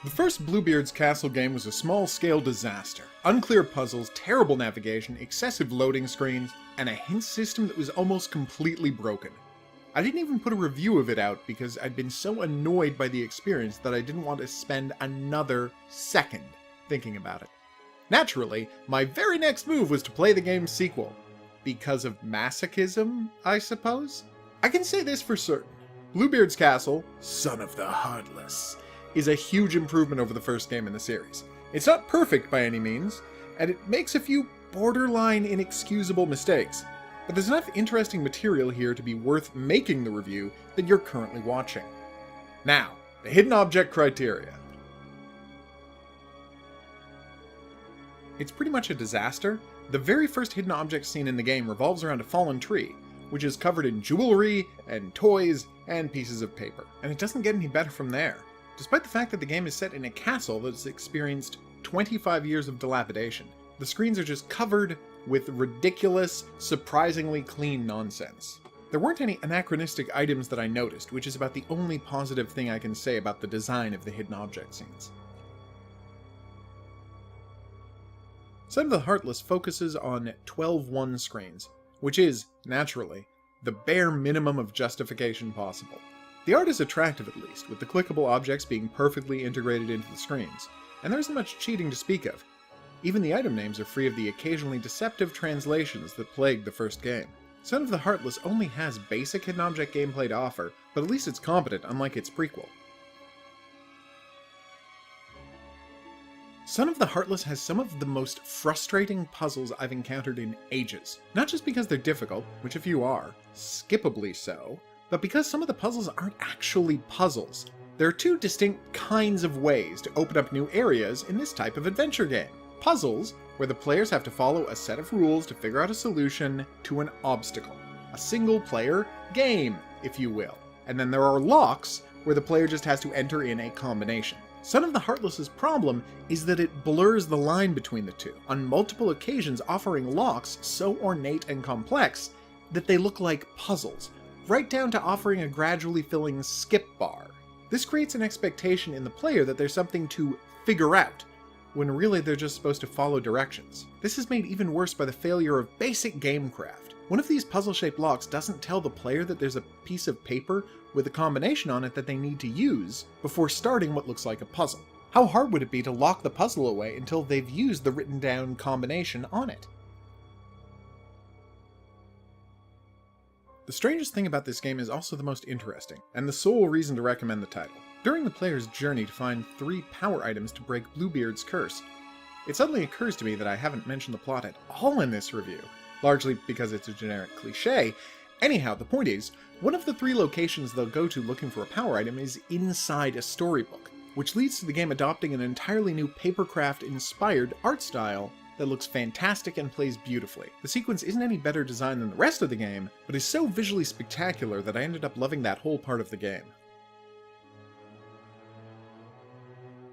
The first Bluebeard's Castle game was a small-scale disaster. Unclear puzzles, terrible navigation, excessive loading screens, and a hint system that was almost completely broken. I didn't even put a review of it out because I'd been so annoyed by the experience that I didn't want to spend another second thinking about it. Naturally, my very next move was to play the game's sequel. Because of masochism, I suppose? I can say this for certain. Bluebeard's Castle, Son of the Heartless, is a huge improvement over the first game in the series. It's not perfect by any means, and it makes a few borderline inexcusable mistakes, but there's enough interesting material here to be worth making the review that you're currently watching. Now, the hidden object criteria. It's pretty much a disaster. The very first hidden object scene in the game revolves around a fallen tree, which is covered in jewelry and toys and pieces of paper, and it doesn't get any better from there. Despite the fact that the game is set in a castle that's experienced 25 years of dilapidation, the screens are just covered with ridiculous, surprisingly clean nonsense. There weren't any anachronistic items that I noticed, which is about the only positive thing I can say about the design of the hidden object scenes. Son of the Heartless focuses on 12:1 screens, which is, naturally, the bare minimum of justification possible. The art is attractive at least, with the clickable objects being perfectly integrated into the screens, and there isn't much cheating to speak of. Even the item names are free of the occasionally deceptive translations that plagued the first game. Son of the Heartless only has basic hidden object gameplay to offer, but at least it's competent, unlike its prequel. Son of the Heartless has some of the most frustrating puzzles I've encountered in ages. Not just because they're difficult, which a few are, skippably so, but because some of the puzzles aren't actually puzzles. There are two distinct kinds of ways to open up new areas in this type of adventure game. Puzzles, where the players have to follow a set of rules to figure out a solution to an obstacle. A single-player game, if you will. And then there are locks, where the player just has to enter in a combination. Son of the Heartless's problem is that it blurs the line between the two, on multiple occasions offering locks so ornate and complex that they look like puzzles, right down to offering a gradually filling skip bar. This creates an expectation in the player that there's something to figure out, when really they're just supposed to follow directions. This is made even worse by the failure of basic gamecraft. One of these puzzle-shaped locks doesn't tell the player that there's a piece of paper with a combination on it that they need to use before starting what looks like a puzzle. How hard would it be to lock the puzzle away until they've used the written down combination on it? The strangest thing about this game is also the most interesting, and the sole reason to recommend the title. During the player's journey to find 3 power items to break Bluebeard's curse, it suddenly occurs to me that I haven't mentioned the plot at all in this review, largely because it's a generic cliché. Anyhow, the point is, one of the 3 locations they'll go to looking for a power item is inside a storybook, which leads to the game adopting an entirely new papercraft-inspired art style that looks fantastic and plays beautifully. The sequence isn't any better designed than the rest of the game, but is so visually spectacular that I ended up loving that whole part of the game.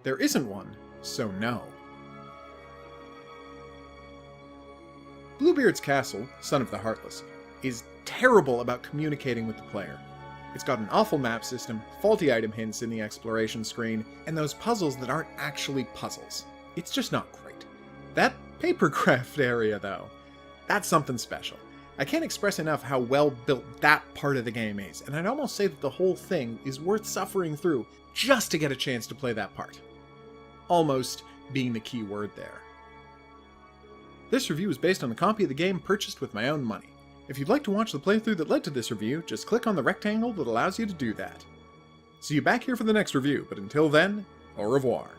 There isn't one, so no. Bluebeard's Castle, Son of the Heartless, is terrible about communicating with the player. It's got an awful map system, faulty item hints in the exploration screen, and those puzzles that aren't actually puzzles. It's just not great. That papercraft area, though, that's something special. I can't express enough how well built that part of the game is, and I'd almost say that the whole thing is worth suffering through just to get a chance to play that part. Almost being the key word there. This review is based on a copy of the game purchased with my own money. If you'd like to watch the playthrough that led to this review, just click on the rectangle that allows you to do that. See you back here for the next review, but until then, au revoir.